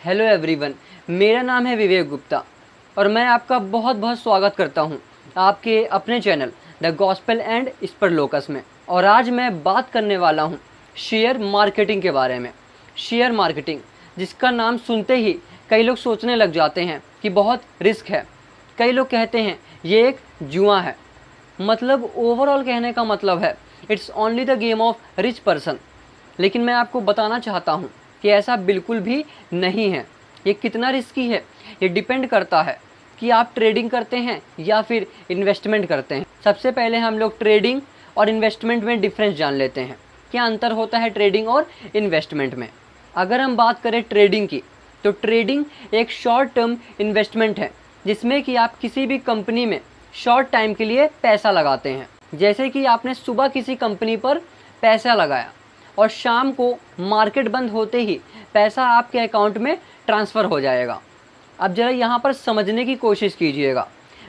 Hello everyone, मेरा नाम है विवेक गुप्ता और मैं आपका बहुत बहुत स्वागत करता हूं आपके अपने चैनल द गॉस्पेल एंड स्परलोकस में। और आज मैं बात करने वाला हूं शेयर मार्केटिंग के बारे में। शेयर मार्केटिंग, जिसका नाम सुनते ही कई लोग सोचने लग जाते हैं कि बहुत रिस्क है। कई लोग कहते हैं ये एक जुआ है। मतलब ओवरऑल कहने का मतलब है it's only the game of rich person. लेकिन मैं आपको बताना चाहता हूँ कि ऐसा बिल्कुल भी नहीं है। ये कितना रिस्की है ये डिपेंड करता है कि आप ट्रेडिंग करते हैं या फिर इन्वेस्टमेंट करते हैं। सबसे पहले हम लोग ट्रेडिंग और इन्वेस्टमेंट में डिफरेंस जान लेते हैं। क्या अंतर होता है ट्रेडिंग और इन्वेस्टमेंट में। अगर हम बात करें ट्रेडिंग की, तो ट्रेडिंग एक शॉर्ट टर्म इन्वेस्टमेंट है जिसमें कि आप किसी भी कंपनी में शॉर्ट टाइम के लिए पैसा लगाते हैं। जैसे कि आपने सुबह किसी कंपनी पर पैसा लगाया और शाम को मार्केट बंद होते ही पैसा आपके अकाउंट में ट्रांसफ़र हो जाएगा। अब ज़रा यहाँ पर समझने की कोशिश कीजिएगा।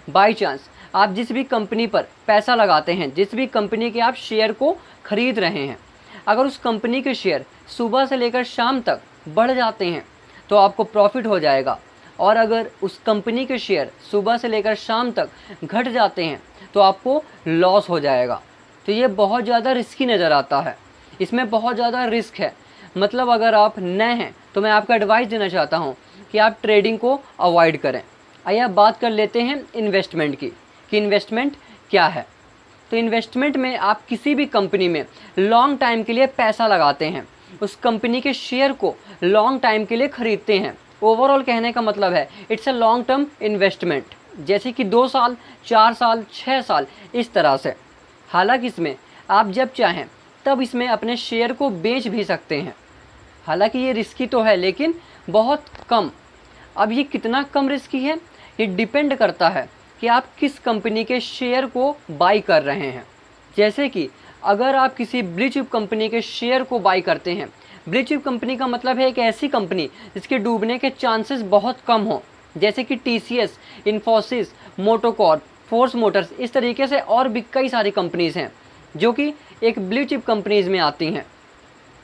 बाय चांस आप जिस भी कंपनी पर पैसा लगाते हैं, जिस भी कंपनी के आप शेयर को ख़रीद रहे हैं, अगर उस कंपनी के शेयर सुबह से लेकर शाम तक बढ़ जाते हैं तो आपको प्रॉफिट हो जाएगा। और अगर उस कंपनी के शेयर सुबह से लेकर शाम तक घट जाते हैं तो आपको लॉस हो जाएगा। तो ये बहुत ज़्यादा रिस्की नज़र आता है, इसमें बहुत ज़्यादा रिस्क है। मतलब अगर आप नए हैं तो मैं आपको एडवाइस देना चाहता हूँ कि आप ट्रेडिंग को अवॉइड करें। आइए अब बात कर लेते हैं इन्वेस्टमेंट की कि इन्वेस्टमेंट क्या है। तो इन्वेस्टमेंट में आप किसी भी कंपनी में लॉन्ग टाइम के लिए पैसा लगाते हैं, उस कंपनी के शेयर को लॉन्ग टाइम के लिए ख़रीदते हैं। ओवरऑल कहने का मतलब है it's a long term investment, जैसे कि 2 साल, 4 साल, 6 साल, इस तरह से। हालांकि इसमें आप जब चाहें तब इसमें अपने शेयर को बेच भी सकते हैं। हालांकि ये रिस्की तो है लेकिन बहुत कम। अब ये कितना कम रिस्की है ये डिपेंड करता है कि आप किस कंपनी के शेयर को बाई कर रहे हैं। जैसे कि अगर आप किसी ब्लू चिप कंपनी के शेयर को बाई करते हैं, ब्लू चिप कंपनी का मतलब है एक ऐसी कंपनी जिसके डूबने के चांसेस बहुत कम हो, जैसे कि TCS, Infosys, MotoCorp, force Motors, इस तरीके से और भी कई सारी कंपनीज़ हैं जो कि एक ब्लू चिप कंपनीज़ में आती हैं,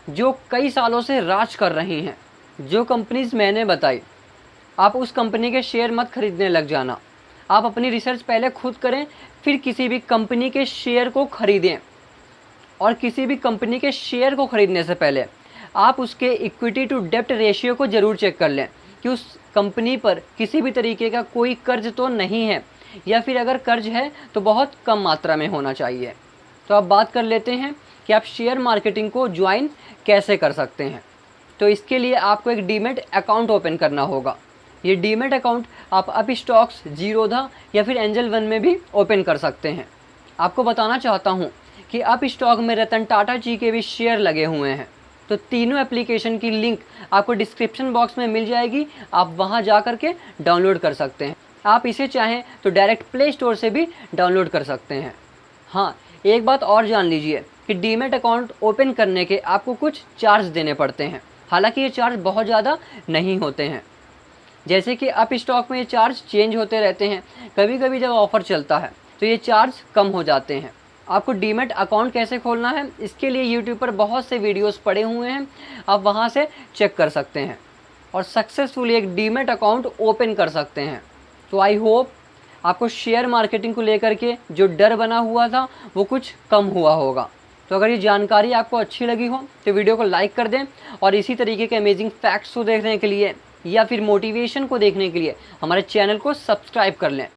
जो कई सालों से राज कर रही हैं। जो कंपनीज़ मैंने बताई, आप उस कंपनी के शेयर मत खरीदने लग जाना। आप अपनी रिसर्च पहले खुद करें, फिर किसी भी कंपनी के शेयर को ख़रीदें। और किसी भी कंपनी के शेयर को ख़रीदने से पहले आप उसके इक्विटी टू डेब्ट रेशियो को ज़रूर चेक कर लें कि उस कंपनी पर किसी भी तरीके का कोई कर्ज तो नहीं है, या फिर अगर कर्ज है तो बहुत कम मात्रा में होना चाहिए। तो अब बात कर लेते हैं कि आप शेयर मार्केटिंग को ज्वाइन कैसे कर सकते हैं। तो इसके लिए आपको एक डीमैट अकाउंट ओपन करना होगा। ये डीमैट अकाउंट आप अपस्टॉक्स, जीरोधा या फिर एंजल वन में भी ओपन कर सकते हैं। आपको बताना चाहता हूँ कि अपस्टॉक में रतन टाटा जी के भी शेयर लगे हुए हैं। तो तीनों एप्लीकेशन की लिंक आपको डिस्क्रिप्शन बॉक्स में मिल जाएगी, आप वहाँ जा कर के डाउनलोड कर सकते हैं। आप इसे चाहें तो डायरेक्ट प्ले स्टोर से भी डाउनलोड कर सकते हैं। हाँ, एक बात और जान लीजिए कि डीमैट अकाउंट ओपन करने के आपको कुछ चार्ज देने पड़ते हैं। हालांकि ये चार्ज बहुत ज़्यादा नहीं होते हैं। जैसे कि अप स्टॉक में ये चार्ज चेंज होते रहते हैं, कभी कभी जब ऑफ़र चलता है तो ये चार्ज कम हो जाते हैं। आपको डीमैट अकाउंट कैसे खोलना है, इसके लिए यूट्यूब पर बहुत से वीडियोस पड़े हुए हैं, आप वहाँ से चेक कर सकते हैं और सक्सेसफुली एक डीमैट अकाउंट ओपन कर सकते हैं। तो आई होप आपको शेयर मार्केटिंग को लेकर के जो डर बना हुआ था वो कुछ कम हुआ होगा। तो अगर ये जानकारी आपको अच्छी लगी हो तो वीडियो को लाइक कर दें, और इसी तरीके के अमेजिंग फैक्ट्स को देखने के लिए या फिर मोटिवेशन को देखने के लिए हमारे चैनल को सब्सक्राइब कर लें।